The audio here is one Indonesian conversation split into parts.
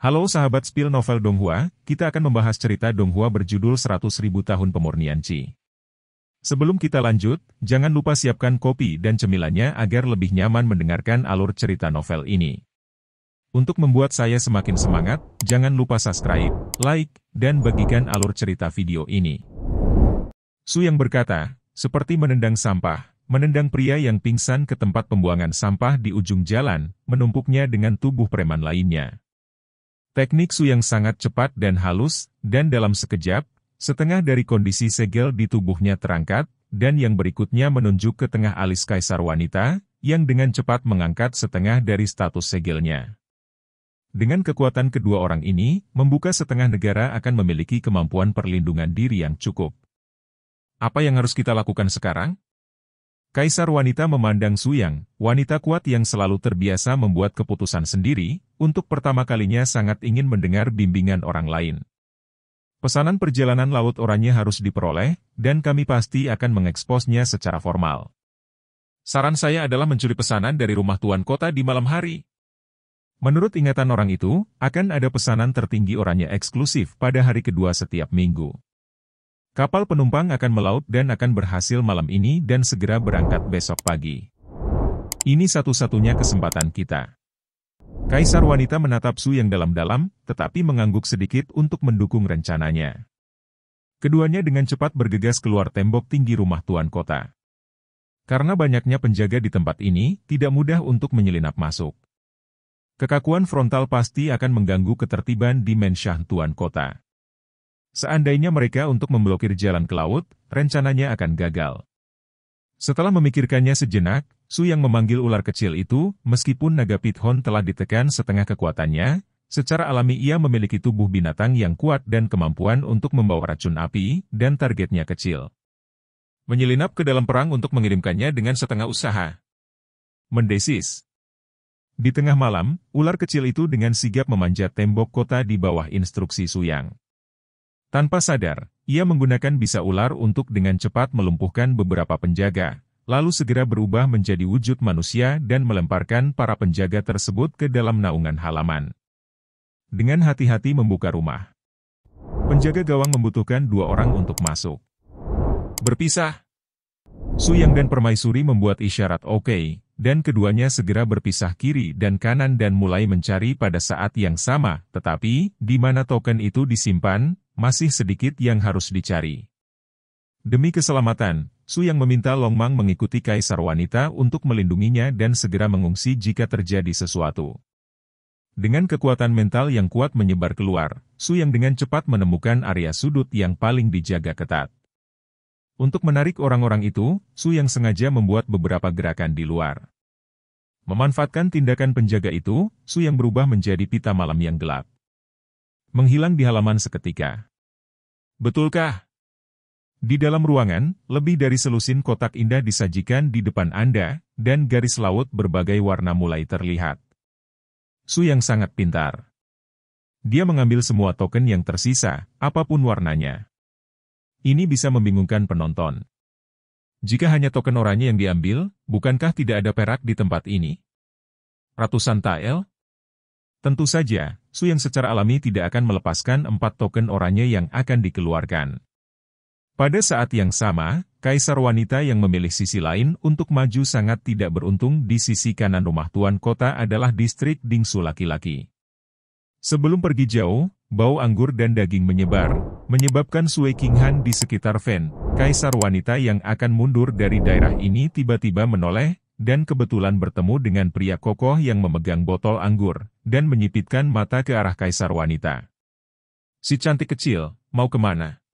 Halo sahabat spill novel Donghua, kita akan membahas cerita Donghua berjudul 100.000 tahun pemurnian Qi. Sebelum kita lanjut, jangan lupa siapkan kopi dan cemilannya agar lebih nyaman mendengarkan alur cerita novel ini. Untuk membuat saya semakin semangat, jangan lupa subscribe, like, dan bagikan alur cerita video ini. Su Yang berkata, seperti menendang sampah, menendang pria yang pingsan ke tempat pembuangan sampah di ujung jalan, menumpuknya dengan tubuh preman lainnya. Teknik Su Yang sangat cepat dan halus, dan dalam sekejap, setengah dari kondisi segel di tubuhnya terangkat, dan yang berikutnya menunjuk ke tengah alis kaisar wanita, yang dengan cepat mengangkat setengah dari status segelnya. Dengan kekuatan kedua orang ini, membuka setengah negara akan memiliki kemampuan perlindungan diri yang cukup. Apa yang harus kita lakukan sekarang? Kaisar wanita memandang Su Yang, wanita kuat yang selalu terbiasa membuat keputusan sendiri, untuk pertama kalinya sangat ingin mendengar bimbingan orang lain. Pesanan perjalanan laut oranye harus diperoleh, dan kami pasti akan mengeksposnya secara formal. Saran saya adalah mencuri pesanan dari rumah tuan kota di malam hari. Menurut ingatan orang itu, akan ada pesanan tertinggi oranye eksklusif pada hari kedua setiap minggu. Kapal penumpang akan melaut dan akan berhasil malam ini dan segera berangkat besok pagi. Ini satu-satunya kesempatan kita. Kaisar wanita menatap Su Yang dalam-dalam, tetapi mengangguk sedikit untuk mendukung rencananya. Keduanya dengan cepat bergegas keluar tembok tinggi rumah tuan kota. Karena banyaknya penjaga di tempat ini, tidak mudah untuk menyelinap masuk. Kekakuan frontal pasti akan mengganggu ketertiban di mensyah tuan kota. Seandainya mereka untuk memblokir jalan ke laut, rencananya akan gagal. Setelah memikirkannya sejenak, Su Yang memanggil ular kecil itu, meskipun naga Pithon telah ditekan setengah kekuatannya, secara alami ia memiliki tubuh binatang yang kuat dan kemampuan untuk membawa racun api, dan targetnya kecil. Menyelinap ke dalam perang untuk mengirimkannya dengan setengah usaha. Mendesis. Di tengah malam, ular kecil itu dengan sigap memanjat tembok kota di bawah instruksi Su Yang. Tanpa sadar, ia menggunakan bisa ular untuk dengan cepat melumpuhkan beberapa penjaga, lalu segera berubah menjadi wujud manusia dan melemparkan para penjaga tersebut ke dalam naungan halaman. Dengan hati-hati membuka rumah. Penjaga gawang membutuhkan 2 orang untuk masuk. Berpisah. Su Yang dan Permaisuri membuat isyarat oke, dan keduanya segera berpisah kiri dan kanan dan mulai mencari pada saat yang sama, tetapi, di mana token itu disimpan, masih sedikit yang harus dicari. Demi keselamatan, Su Yang meminta Long Mang mengikuti kaisar wanita untuk melindunginya dan segera mengungsi jika terjadi sesuatu. Dengan kekuatan mental yang kuat menyebar keluar, Su Yang dengan cepat menemukan area sudut yang paling dijaga ketat. Untuk menarik orang-orang itu, Su Yang sengaja membuat beberapa gerakan di luar. Memanfaatkan tindakan penjaga itu, Su Yang berubah menjadi pita malam yang gelap. Menghilang di halaman seketika. Betulkah? Di dalam ruangan, lebih dari selusin kotak indah disajikan di depan Anda, dan garis laut berbagai warna mulai terlihat. Su Yang sangat pintar. Dia mengambil semua token yang tersisa, apapun warnanya. Ini bisa membingungkan penonton. Jika hanya token oranye yang diambil, bukankah tidak ada perak di tempat ini? Ratusan tael? Tentu saja, Su Yang secara alami tidak akan melepaskan 4 token oranye yang akan dikeluarkan. Pada saat yang sama, kaisar wanita yang memilih sisi lain untuk maju sangat tidak beruntung di sisi kanan rumah tuan kota adalah distrik Dingsu laki-laki. Sebelum pergi jauh, bau anggur dan daging menyebar, menyebabkan Sui Qinghan di sekitar Fen, kaisar wanita yang akan mundur dari daerah ini tiba-tiba menoleh, dan kebetulan bertemu dengan pria kokoh yang memegang botol anggur, dan menyipitkan mata ke arah kaisar wanita. Si cantik kecil, mau kemana?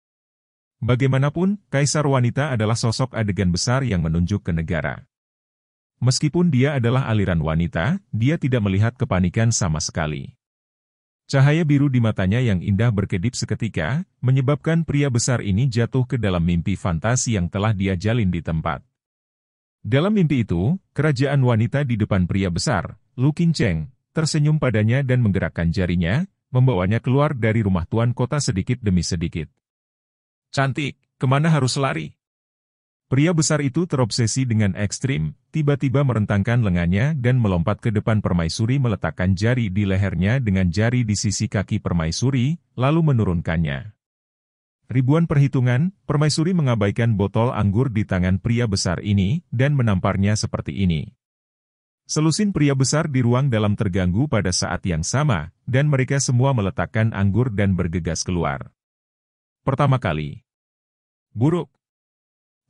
Bagaimanapun, kaisar wanita adalah sosok adegan besar yang menunjuk ke negara. Meskipun dia adalah aliran wanita, dia tidak melihat kepanikan sama sekali. Cahaya biru di matanya yang indah berkedip seketika, menyebabkan pria besar ini jatuh ke dalam mimpi fantasi yang telah dia jalin di tempat. Dalam mimpi itu, kerajaan wanita di depan pria besar, Lu Qingcheng, tersenyum padanya dan menggerakkan jarinya, membawanya keluar dari rumah tuan kota sedikit demi sedikit. Cantik, kemana harus lari? Pria besar itu terobsesi dengan ekstrim, tiba-tiba merentangkan lengannya dan melompat ke depan permaisuri meletakkan jari di lehernya dengan jari di sisi kaki permaisuri, lalu menurunkannya. Ribuan perhitungan, permaisuri mengabaikan botol anggur di tangan pria besar ini, dan menamparnya seperti ini. Selusin pria besar di ruang dalam terganggu pada saat yang sama, dan mereka semua meletakkan anggur dan bergegas keluar. Pertama kali. Buruk.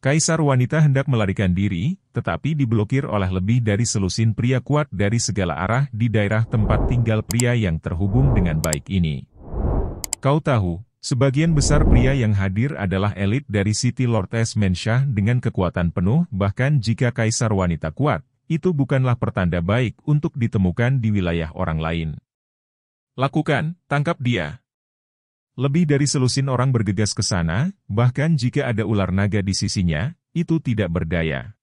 Kaisar wanita hendak melarikan diri, tetapi diblokir oleh lebih dari selusin pria kuat dari segala arah di daerah tempat tinggal pria yang terhubung dengan baik ini. Kau tahu, sebagian besar pria yang hadir adalah elit dari City Lords Menshah dengan kekuatan penuh, bahkan jika kaisar wanita kuat, itu bukanlah pertanda baik untuk ditemukan di wilayah orang lain. Lakukan, tangkap dia. Lebih dari selusin orang bergegas ke sana, bahkan jika ada ular naga di sisinya, itu tidak berdaya.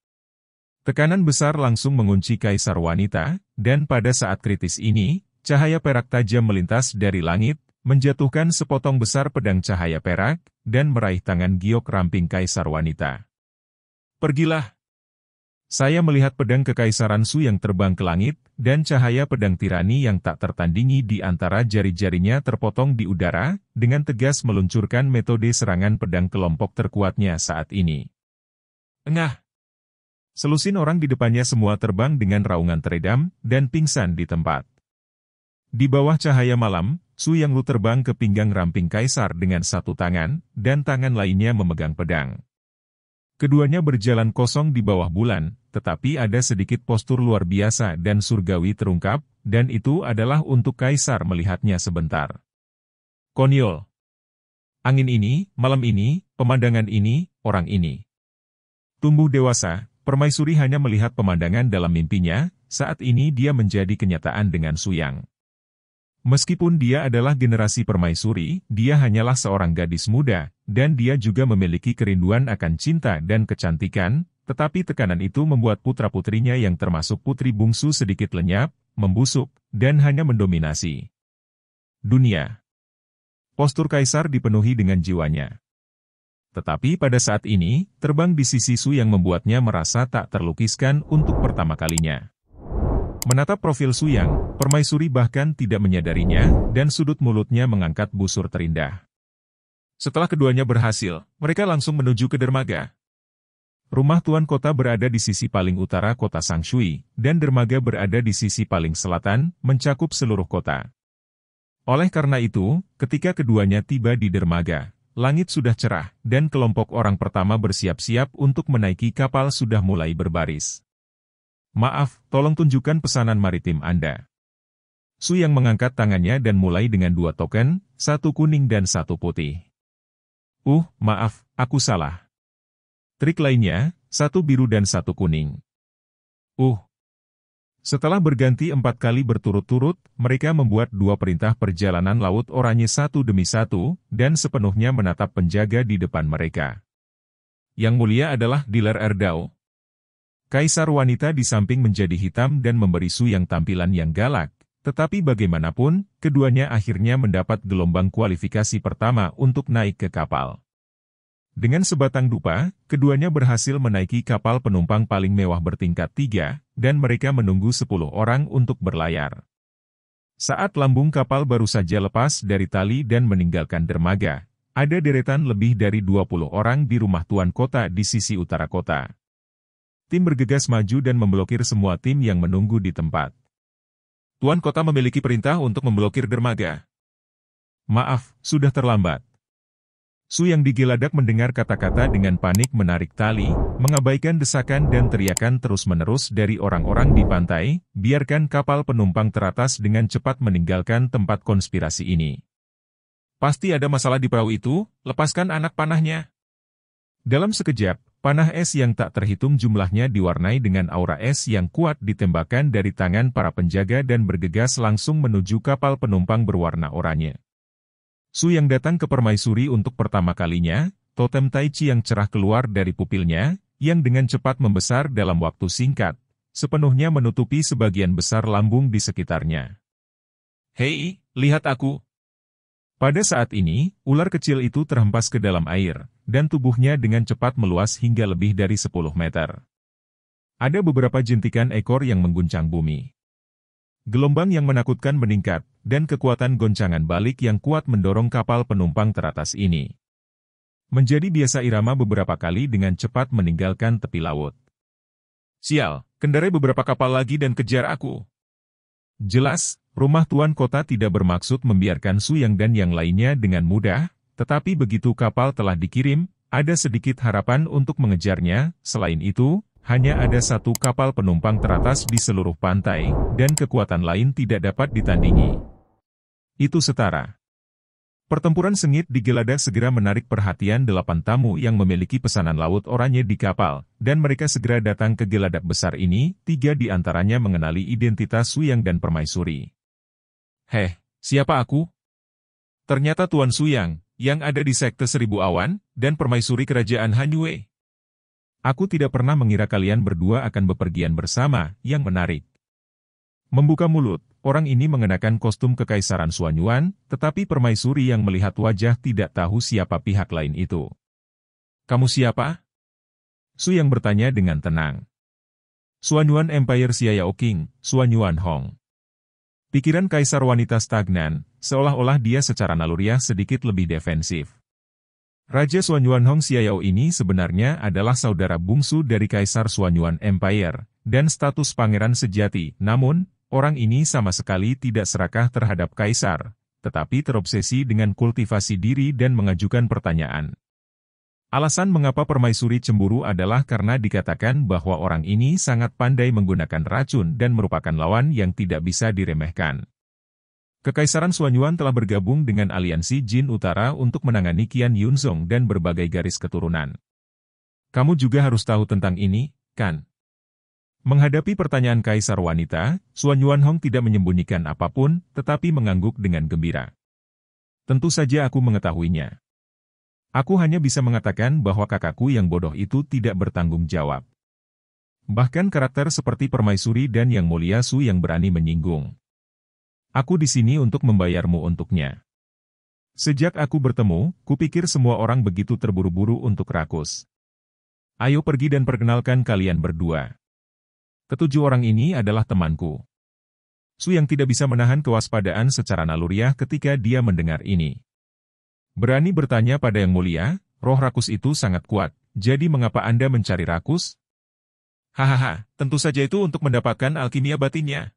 Tekanan besar langsung mengunci kaisar wanita, dan pada saat kritis ini, cahaya perak tajam melintas dari langit, menjatuhkan sepotong besar pedang cahaya perak, dan meraih tangan giok ramping kaisar wanita. Pergilah! Saya melihat pedang kekaisaran Su yang terbang ke langit, dan cahaya pedang tirani yang tak tertandingi di antara jari-jarinya terpotong di udara, dengan tegas meluncurkan metode serangan pedang kelompok terkuatnya saat ini. Engah! Selusin orang di depannya semua terbang dengan raungan teredam, dan pingsan di tempat. Di bawah cahaya malam, Su Yang Lu terbang ke pinggang ramping kaisar dengan satu tangan, dan tangan lainnya memegang pedang. Keduanya berjalan kosong di bawah bulan, tetapi ada sedikit postur luar biasa dan surgawi terungkap, dan itu adalah untuk kaisar melihatnya sebentar. Konyol. Angin ini, malam ini, pemandangan ini, orang ini. Tumbuh dewasa, permaisuri hanya melihat pemandangan dalam mimpinya, saat ini dia menjadi kenyataan dengan Su Yang. Meskipun dia adalah generasi permaisuri, dia hanyalah seorang gadis muda, dan dia juga memiliki kerinduan akan cinta dan kecantikan, tetapi tekanan itu membuat putra-putrinya yang termasuk putri bungsu sedikit lenyap, membusuk, dan hanya mendominasi dunia. Postur kaisar dipenuhi dengan jiwanya. Tetapi pada saat ini, terbang di sisi Su yang membuatnya merasa tak terlukiskan untuk pertama kalinya. Menatap profil Su Yang, permaisuri bahkan tidak menyadarinya, dan sudut mulutnya mengangkat busur terindah. Setelah keduanya berhasil, mereka langsung menuju ke dermaga. Rumah tuan kota berada di sisi paling utara kota Sangshui, dan dermaga berada di sisi paling selatan, mencakup seluruh kota. Oleh karena itu, ketika keduanya tiba di dermaga, langit sudah cerah, dan kelompok orang pertama bersiap-siap untuk menaiki kapal sudah mulai berbaris. Maaf, tolong tunjukkan pesanan maritim Anda. Su Yang mengangkat tangannya dan mulai dengan 2 token, 1 kuning dan 1 putih. Maaf, aku salah. Trik lainnya, 1 biru dan 1 kuning. Setelah berganti 4 kali berturut-turut, mereka membuat 2 perintah perjalanan laut oranye satu demi satu, dan sepenuhnya menatap penjaga di depan mereka. Yang mulia adalah Diler Erdau. Kaisar wanita di samping menjadi hitam dan memberi Su Yang tampilan yang galak, tetapi bagaimanapun, keduanya akhirnya mendapat gelombang kualifikasi pertama untuk naik ke kapal. Dengan sebatang dupa, keduanya berhasil menaiki kapal penumpang paling mewah bertingkat 3, dan mereka menunggu 10 orang untuk berlayar. Saat lambung kapal baru saja lepas dari tali dan meninggalkan dermaga, ada deretan lebih dari 20 orang di rumah tuan kota di sisi utara kota. Tim bergegas maju dan memblokir semua tim yang menunggu di tempat. Tuan kota memiliki perintah untuk memblokir dermaga. Maaf, sudah terlambat. Su Yang digeladak mendengar kata-kata dengan panik menarik tali, mengabaikan desakan dan teriakan terus-menerus dari orang-orang di pantai, biarkan kapal penumpang teratas dengan cepat meninggalkan tempat konspirasi ini. Pasti ada masalah di perahu itu, lepaskan anak panahnya. Dalam sekejap, panah es yang tak terhitung jumlahnya diwarnai dengan aura es yang kuat ditembakkan dari tangan para penjaga dan bergegas langsung menuju kapal penumpang berwarna oranye. Su Yang datang ke permaisuri untuk pertama kalinya, totem Tai Chi yang cerah keluar dari pupilnya, yang dengan cepat membesar dalam waktu singkat, sepenuhnya menutupi sebagian besar lambung di sekitarnya. Hei, lihat aku! Pada saat ini, ular kecil itu terhempas ke dalam air, dan tubuhnya dengan cepat meluas hingga lebih dari 10 meter. Ada beberapa jentikan ekor yang mengguncang bumi. Gelombang yang menakutkan meningkat, dan kekuatan goncangan balik yang kuat mendorong kapal penumpang teratas ini. Menjadi biasa irama beberapa kali dengan cepat meninggalkan tepi laut. Sial, kendarai beberapa kapal lagi dan kejar aku. Jelas, rumah tuan kota tidak bermaksud membiarkan Su Yang dan yang lainnya dengan mudah, tetapi begitu kapal telah dikirim, ada sedikit harapan untuk mengejarnya. Selain itu, hanya ada satu kapal penumpang teratas di seluruh pantai, dan kekuatan lain tidak dapat ditandingi. Itu setara. Pertempuran sengit di Geladak segera menarik perhatian 8 tamu yang memiliki pesanan laut oranye di kapal, dan mereka segera datang ke Geladak besar ini. 3 di antaranya mengenali identitas Su Yang dan Permaisuri. Heh, siapa aku? Ternyata Tuan Su Yang ada di Sekte Seribu Awan, dan Permaisuri Kerajaan Hanyue. Aku tidak pernah mengira kalian berdua akan bepergian bersama. Yang menarik. Membuka mulut, orang ini mengenakan kostum kekaisaran Xuanyuan, tetapi Permaisuri yang melihat wajah tidak tahu siapa pihak lain itu. Kamu siapa? Su Yang bertanya dengan tenang. Xuanyuan Empire Xiao King, Xuanyuan Hong. Pikiran kaisar wanita stagnan, seolah-olah dia secara naluriah sedikit lebih defensif. Raja Xuanyuan Hong Xiao ini sebenarnya adalah saudara bungsu dari Kaisar Xuanyuan Empire, dan status pangeran sejati. Namun, orang ini sama sekali tidak serakah terhadap kaisar, tetapi terobsesi dengan kultivasi diri dan mengajukan pertanyaan. Alasan mengapa Permaisuri cemburu adalah karena dikatakan bahwa orang ini sangat pandai menggunakan racun dan merupakan lawan yang tidak bisa diremehkan. Kekaisaran Xuanyuan telah bergabung dengan aliansi Jin Utara untuk menangani Qian Yunzong dan berbagai garis keturunan. Kamu juga harus tahu tentang ini, kan? Menghadapi pertanyaan kaisar wanita, Xuanyuan Hong tidak menyembunyikan apapun, tetapi mengangguk dengan gembira. Tentu saja aku mengetahuinya. Aku hanya bisa mengatakan bahwa kakakku yang bodoh itu tidak bertanggung jawab. Bahkan karakter seperti Permaisuri dan Yang Mulia Su yang berani menyinggung. Aku di sini untuk membayarmu untuknya. Sejak aku bertemu, kupikir semua orang begitu terburu-buru untuk rakus. Ayo pergi dan perkenalkan kalian berdua. Ketujuh orang ini adalah temanku. Su yang tidak bisa menahan kewaspadaan secara naluriah ketika dia mendengar ini. Berani bertanya pada Yang Mulia, roh rakus itu sangat kuat, jadi mengapa Anda mencari rakus? Hahaha, tentu saja itu untuk mendapatkan alkimia batinnya.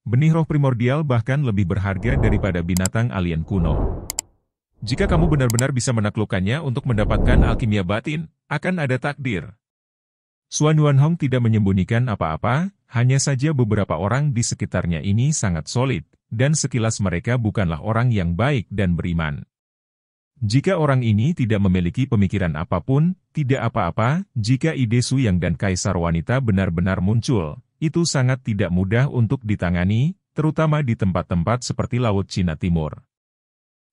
Benih roh primordial bahkan lebih berharga daripada binatang alien kuno. Jika kamu benar-benar bisa menaklukkannya untuk mendapatkan alkimia batin, akan ada takdir. Xuanyuan Hong tidak menyembunyikan apa-apa, hanya saja beberapa orang di sekitarnya ini sangat solid, dan sekilas mereka bukanlah orang yang baik dan beriman. Jika orang ini tidak memiliki pemikiran apapun, tidak apa-apa. Jika ide Su Yang dan Kaisar Wanita benar-benar muncul, itu sangat tidak mudah untuk ditangani, terutama di tempat-tempat seperti Laut Cina Timur.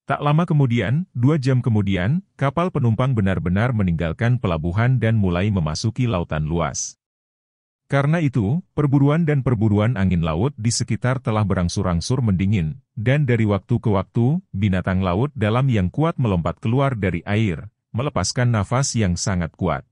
Tak lama kemudian, 2 jam kemudian, kapal penumpang benar-benar meninggalkan pelabuhan dan mulai memasuki lautan luas. Karena itu, perburuan dan perburuan angin laut di sekitar telah berangsur-angsur mendingin, dan dari waktu ke waktu, binatang laut dalam yang kuat melompat keluar dari air, melepaskan nafas yang sangat kuat.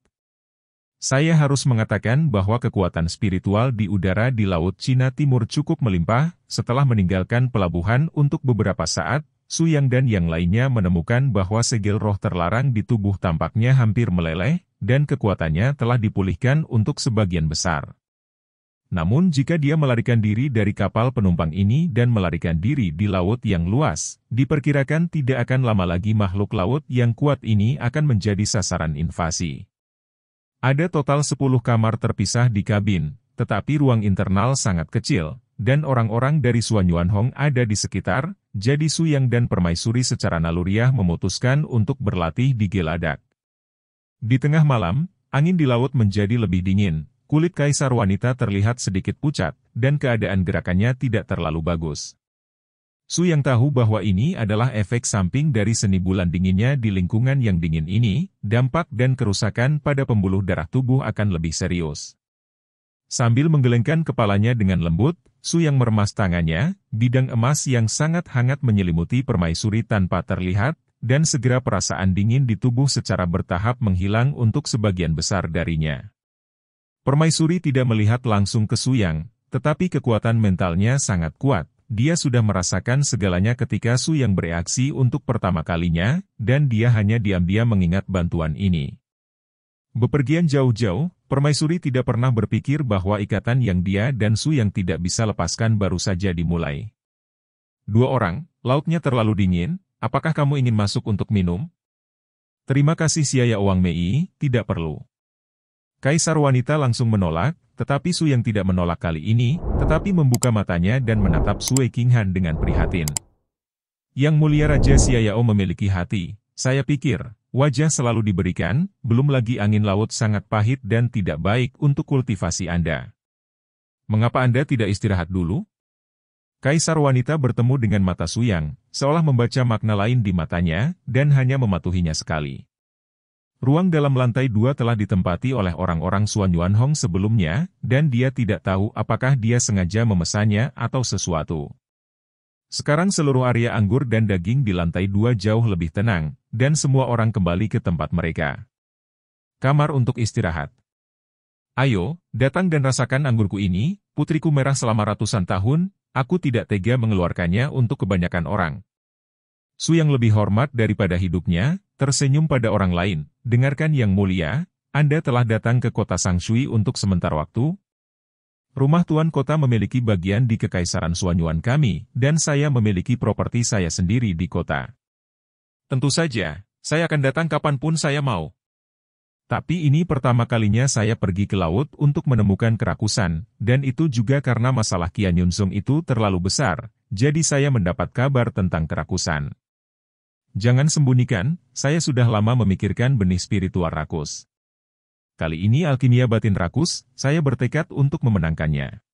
Saya harus mengatakan bahwa kekuatan spiritual di udara di Laut Cina Timur cukup melimpah. Setelah meninggalkan pelabuhan untuk beberapa saat, Su Yang dan yang lainnya menemukan bahwa segel roh terlarang di tubuh tampaknya hampir meleleh, dan kekuatannya telah dipulihkan untuk sebagian besar. Namun jika dia melarikan diri dari kapal penumpang ini dan melarikan diri di laut yang luas, diperkirakan tidak akan lama lagi makhluk laut yang kuat ini akan menjadi sasaran invasi. Ada total 10 kamar terpisah di kabin, tetapi ruang internal sangat kecil, dan orang-orang dari Xuanyuan Hong ada di sekitar. Jadi Su Yang dan Permaisuri secara naluriah memutuskan untuk berlatih di Geladak. Di tengah malam, angin di laut menjadi lebih dingin, kulit kaisar wanita terlihat sedikit pucat, dan keadaan gerakannya tidak terlalu bagus. Su Yang tahu bahwa ini adalah efek samping dari seni bulan dinginnya di lingkungan yang dingin ini, dampak dan kerusakan pada pembuluh darah tubuh akan lebih serius. Sambil menggelengkan kepalanya dengan lembut, Su Yang meremas tangannya, bidang emas yang sangat hangat menyelimuti permaisuri tanpa terlihat, dan segera perasaan dingin di tubuh secara bertahap menghilang untuk sebagian besar darinya. Permaisuri tidak melihat langsung ke Su Yang, tetapi kekuatan mentalnya sangat kuat. Dia sudah merasakan segalanya ketika Su Yang bereaksi untuk pertama kalinya, dan dia hanya diam-diam mengingat bantuan ini. Bepergian jauh-jauh, Permaisuri tidak pernah berpikir bahwa ikatan yang dia dan Su Yang tidak bisa lepaskan baru saja dimulai. Dua orang, lautnya terlalu dingin, apakah kamu ingin masuk untuk minum? Terima kasih Siaya Wang Mei, tidak perlu. Kaisar wanita langsung menolak, tetapi Su Yang tidak menolak kali ini, tetapi membuka matanya dan menatap Sui Qinghan dengan prihatin. Yang mulia Raja Xiaoyao memiliki hati, saya pikir, wajah selalu diberikan, belum lagi angin laut sangat pahit dan tidak baik untuk kultivasi Anda. Mengapa Anda tidak istirahat dulu? Kaisar wanita bertemu dengan mata Su Yang, seolah membaca makna lain di matanya, dan hanya mematuhinya sekali. Ruang dalam lantai 2 telah ditempati oleh orang-orang Suan Yuanhong sebelumnya, dan dia tidak tahu apakah dia sengaja memesannya atau sesuatu. Sekarang seluruh area anggur dan daging di lantai 2 jauh lebih tenang, dan semua orang kembali ke tempat mereka. Kamar untuk istirahat. Ayo, datang dan rasakan anggurku ini, putriku merah selama ratusan tahun, aku tidak tega mengeluarkannya untuk kebanyakan orang. Su Yang lebih hormat daripada hidupnya, tersenyum pada orang lain. Dengarkan Yang Mulia, Anda telah datang ke kota Sangshui untuk sementara waktu? Rumah Tuan Kota memiliki bagian di Kekaisaran Suanyuan kami, dan saya memiliki properti saya sendiri di kota. Tentu saja, saya akan datang kapanpun saya mau. Tapi ini pertama kalinya saya pergi ke laut untuk menemukan kerakusan, dan itu juga karena masalah Qian Yunzong itu terlalu besar, jadi saya mendapat kabar tentang kerakusan. Jangan sembunyikan, saya sudah lama memikirkan benih spiritual rakus. Kali ini alkimia batin rakus, saya bertekad untuk memenangkannya.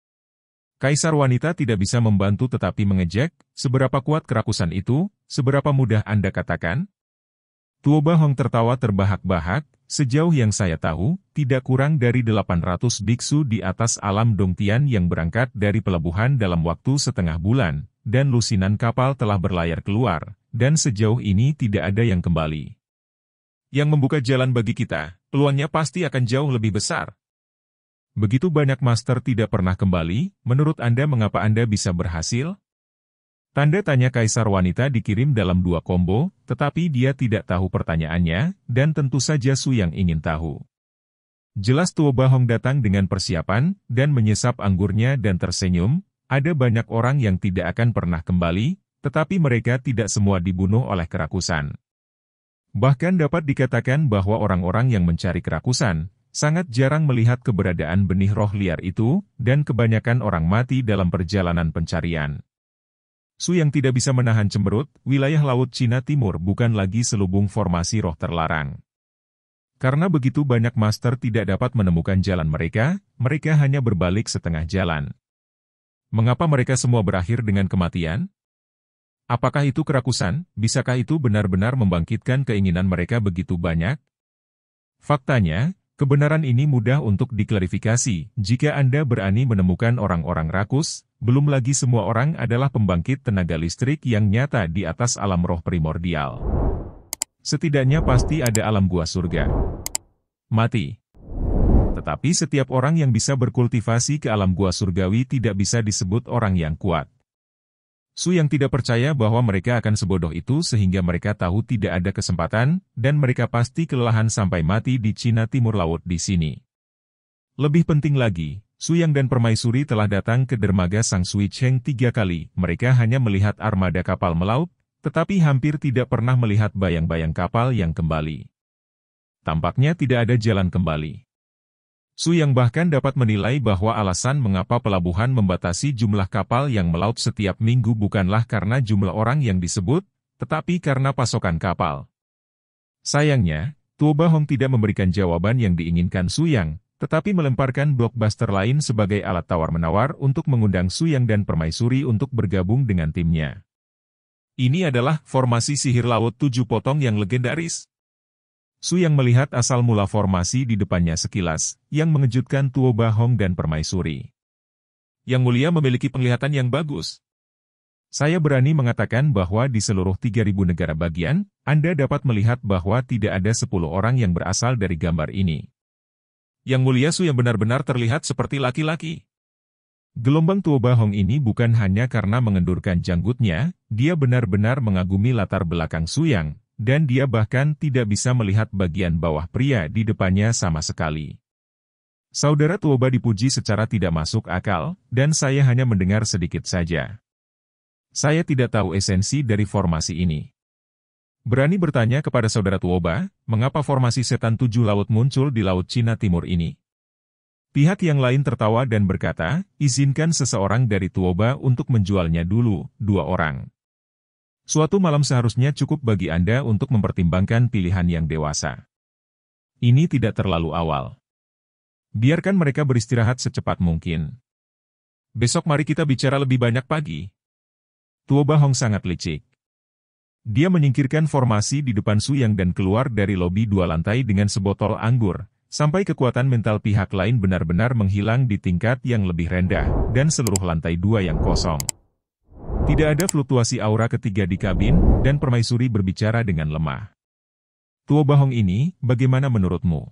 Kaisar wanita tidak bisa membantu tetapi mengejek, seberapa kuat kerakusan itu, seberapa mudah Anda katakan? Tuoba Hong tertawa terbahak-bahak, sejauh yang saya tahu, tidak kurang dari 800 biksu di atas alam Dongtian yang berangkat dari pelabuhan dalam waktu setengah bulan, dan lusinan kapal telah berlayar keluar, dan sejauh ini tidak ada yang kembali. Yang membuka jalan bagi kita, peluangnya pasti akan jauh lebih besar. Begitu banyak master tidak pernah kembali, menurut Anda mengapa Anda bisa berhasil? Tanda tanya Kaisar wanita dikirim dalam 2 combo, tetapi dia tidak tahu pertanyaannya, dan tentu saja Su Yang ingin tahu. Jelas Tuoba Hong datang dengan persiapan, dan menyesap anggurnya dan tersenyum, ada banyak orang yang tidak akan pernah kembali, tetapi mereka tidak semua dibunuh oleh kerakusan. Bahkan dapat dikatakan bahwa orang-orang yang mencari kerakusan, sangat jarang melihat keberadaan benih roh liar itu, dan kebanyakan orang mati dalam perjalanan pencarian. Su Yang tidak bisa menahan cemberut, wilayah Laut Cina Timur bukan lagi selubung formasi roh terlarang. Karena begitu banyak master tidak dapat menemukan jalan mereka, mereka hanya berbalik setengah jalan. Mengapa mereka semua berakhir dengan kematian? Apakah itu kerakusan? Bisakah itu benar-benar membangkitkan keinginan mereka begitu banyak? Faktanya, kebenaran ini mudah untuk diklarifikasi jika Anda berani menemukan orang-orang rakus, belum lagi semua orang adalah pembangkit tenaga listrik yang nyata di atas alam roh primordial. Setidaknya pasti ada alam gua surga. Mati. Tetapi setiap orang yang bisa berkultivasi ke alam gua surgawi tidak bisa disebut orang yang kuat. Su Yang tidak percaya bahwa mereka akan sebodoh itu sehingga mereka tahu tidak ada kesempatan, dan mereka pasti kelelahan sampai mati di Cina Timur Laut di sini. Lebih penting lagi, Su Yang dan Permaisuri telah datang ke dermaga Sang Sui Cheng 3 kali, mereka hanya melihat armada kapal melaut, tetapi hampir tidak pernah melihat bayang-bayang kapal yang kembali. Tampaknya tidak ada jalan kembali. Su Yang bahkan dapat menilai bahwa alasan mengapa pelabuhan membatasi jumlah kapal yang melaut setiap minggu bukanlah karena jumlah orang yang disebut, tetapi karena pasokan kapal. Sayangnya, Tuoba Hong tidak memberikan jawaban yang diinginkan Su Yang, tetapi melemparkan blockbuster lain sebagai alat tawar-menawar untuk mengundang Su Yang dan Permaisuri untuk bergabung dengan timnya. Ini adalah formasi sihir laut 7 potong yang legendaris. Su yang melihat asal mula formasi di depannya sekilas, yang mengejutkan Tuo Bahong dan Permaisuri. Yang Mulia memiliki penglihatan yang bagus. Saya berani mengatakan bahwa di seluruh 3.000 negara bagian, Anda dapat melihat bahwa tidak ada 10 orang yang berasal dari gambar ini. Yang Mulia Su yang benar-benar terlihat seperti laki-laki. Gelombang Tuo Bahong ini bukan hanya karena mengendurkan janggutnya, dia benar-benar mengagumi latar belakang Su Yang, dan dia bahkan tidak bisa melihat bagian bawah pria di depannya sama sekali. Saudara Tuoba dipuji secara tidak masuk akal, dan saya hanya mendengar sedikit saja. Saya tidak tahu esensi dari formasi ini. Berani bertanya kepada saudara Tuoba, mengapa formasi setan 7 laut muncul di Laut Cina Timur ini? Pihak yang lain tertawa dan berkata, izinkan seseorang dari Tuoba untuk menjualnya dulu, 2 orang. Suatu malam seharusnya cukup bagi Anda untuk mempertimbangkan pilihan yang dewasa. Ini tidak terlalu awal. Biarkan mereka beristirahat secepat mungkin. Besok mari kita bicara lebih banyak pagi. Tuo Bahong sangat licik. Dia menyingkirkan formasi di depan Su Yang dan keluar dari lobi 2 lantai dengan sebotol anggur, sampai kekuatan mental pihak lain benar-benar menghilang di tingkat yang lebih rendah, dan seluruh lantai 2 yang kosong. Tidak ada fluktuasi aura ketiga di kabin, dan Permaisuri berbicara dengan lemah. Tuo Bahong ini, bagaimana menurutmu?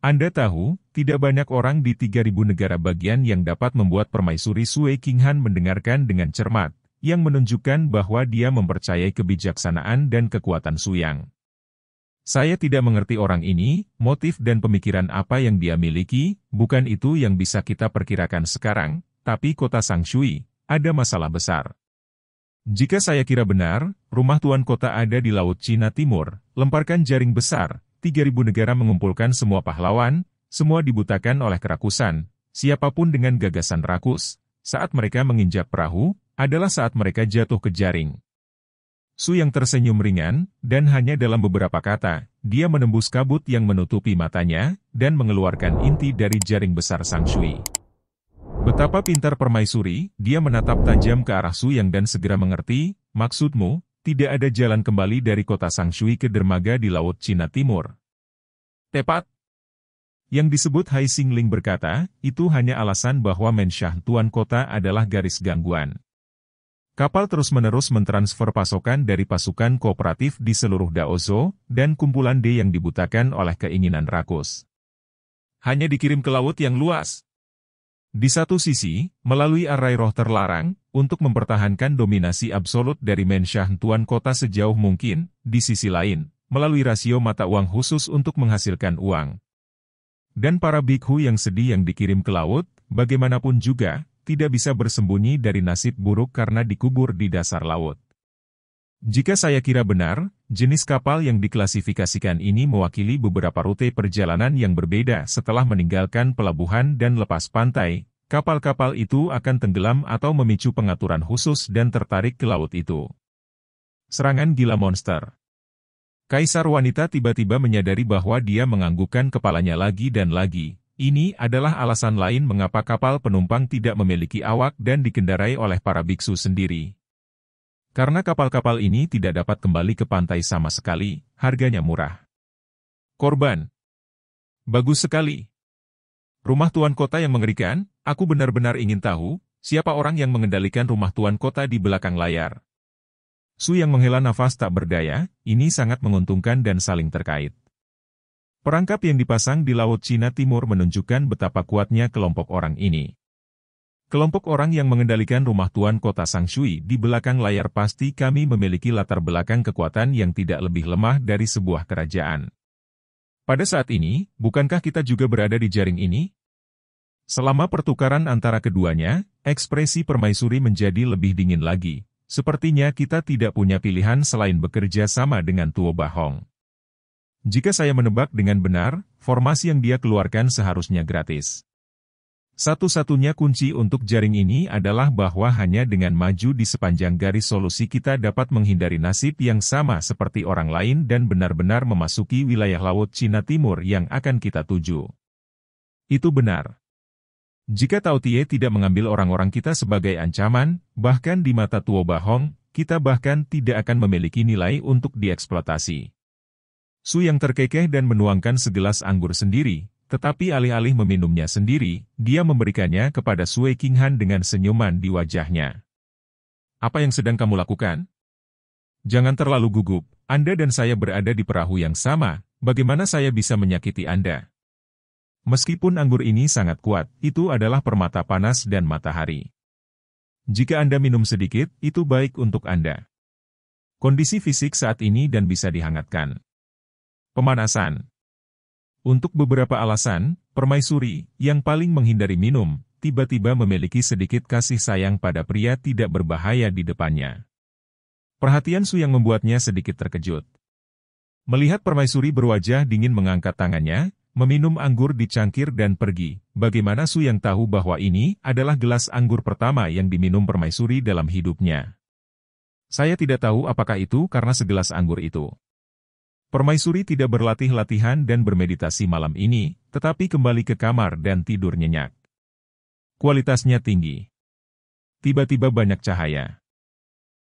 Anda tahu, tidak banyak orang di 3.000 negara bagian yang dapat membuat Permaisuri Sue Qinghan mendengarkan dengan cermat, yang menunjukkan bahwa dia mempercayai kebijaksanaan dan kekuatan Su Yang. Saya tidak mengerti orang ini, motif dan pemikiran apa yang dia miliki, bukan itu yang bisa kita perkirakan sekarang, tapi kota Sangshui, ada masalah besar. Jika saya kira benar, rumah tuan kota ada di Laut Cina Timur, lemparkan jaring besar, 3.000 negara mengumpulkan semua pahlawan, semua dibutakan oleh kerakusan, siapapun dengan gagasan rakus, saat mereka menginjak perahu, adalah saat mereka jatuh ke jaring. Su yang tersenyum ringan, dan hanya dalam beberapa kata, dia menembus kabut yang menutupi matanya, dan mengeluarkan inti dari jaring besar Sangshui. Betapa pintar Permaisuri, dia menatap tajam ke arah Su Yang dan segera mengerti, maksudmu, tidak ada jalan kembali dari kota Sangshui ke dermaga di Laut Cina Timur. Tepat. Yang disebut Hai Xingling berkata, itu hanya alasan bahwa Mensyah Tuan Kota adalah garis gangguan. Kapal terus-menerus mentransfer pasokan dari pasukan kooperatif di seluruh Daozo, dan kumpulan D yang dibutakan oleh keinginan rakus. Hanya dikirim ke laut yang luas. Di satu sisi, melalui arai roh terlarang, untuk mempertahankan dominasi absolut dari Mensyah Tuan Kota sejauh mungkin, di sisi lain, melalui rasio mata uang khusus untuk menghasilkan uang. Dan para bikhu yang sedih yang dikirim ke laut, bagaimanapun juga, tidak bisa bersembunyi dari nasib buruk karena dikubur di dasar laut. Jika saya kira benar, jenis kapal yang diklasifikasikan ini mewakili beberapa rute perjalanan yang berbeda setelah meninggalkan pelabuhan dan lepas pantai, kapal-kapal itu akan tenggelam atau memicu pengaturan khusus dan tertarik ke laut itu. Serangan gila monster. Kaisar wanita tiba-tiba menyadari bahwa dia menganggukkan kepalanya lagi dan lagi. Ini adalah alasan lain mengapa kapal penumpang tidak memiliki awak dan dikendarai oleh para biksu sendiri. Karena kapal-kapal ini tidak dapat kembali ke pantai sama sekali, harganya murah. Korban. Bagus sekali. Rumah tuan kota yang mengerikan, aku benar-benar ingin tahu, siapa orang yang mengendalikan rumah tuan kota di belakang layar. Su yang menghela nafas tak berdaya, ini sangat menguntungkan dan saling terkait. Perangkap yang dipasang di Laut Cina Timur menunjukkan betapa kuatnya kelompok orang ini. Kelompok orang yang mengendalikan rumah tuan kota Sangshui di belakang layar pasti kami memiliki latar belakang kekuatan yang tidak lebih lemah dari sebuah kerajaan. Pada saat ini, bukankah kita juga berada di jaring ini? Selama pertukaran antara keduanya, ekspresi Permaisuri menjadi lebih dingin lagi. Sepertinya kita tidak punya pilihan selain bekerja sama dengan Tuo Bahong. Jika saya menebak dengan benar, formasi yang dia keluarkan seharusnya gratis. Satu-satunya kunci untuk jaring ini adalah bahwa hanya dengan maju di sepanjang garis solusi kita dapat menghindari nasib yang sama seperti orang lain dan benar-benar memasuki wilayah Laut Cina Timur yang akan kita tuju. Itu benar. Jika Tao Tie tidak mengambil orang-orang kita sebagai ancaman, bahkan di mata Tuo Bahong, kita bahkan tidak akan memiliki nilai untuk dieksploitasi. Su yang terkekeh dan menuangkan segelas anggur sendiri, tetapi alih-alih meminumnya sendiri, dia memberikannya kepada Sue Qinghan dengan senyuman di wajahnya. Apa yang sedang kamu lakukan? Jangan terlalu gugup, Anda dan saya berada di perahu yang sama, bagaimana saya bisa menyakiti Anda? Meskipun anggur ini sangat kuat, itu adalah permata panas dan matahari. Jika Anda minum sedikit, itu baik untuk Anda. Kondisi fisik saat ini dan bisa dihangatkan. Pemanasan. Untuk beberapa alasan, permaisuri, yang paling menghindari minum, tiba-tiba memiliki sedikit kasih sayang pada pria tidak berbahaya di depannya. Perhatian Su yang membuatnya sedikit terkejut. Melihat permaisuri berwajah dingin mengangkat tangannya, meminum anggur di cangkir dan pergi, bagaimana Su yang tahu bahwa ini adalah gelas anggur pertama yang diminum permaisuri dalam hidupnya. Saya tidak tahu apakah itu karena segelas anggur itu. Permaisuri tidak berlatih-latihan dan bermeditasi malam ini, tetapi kembali ke kamar dan tidur nyenyak. Kualitasnya tinggi. Tiba-tiba banyak cahaya.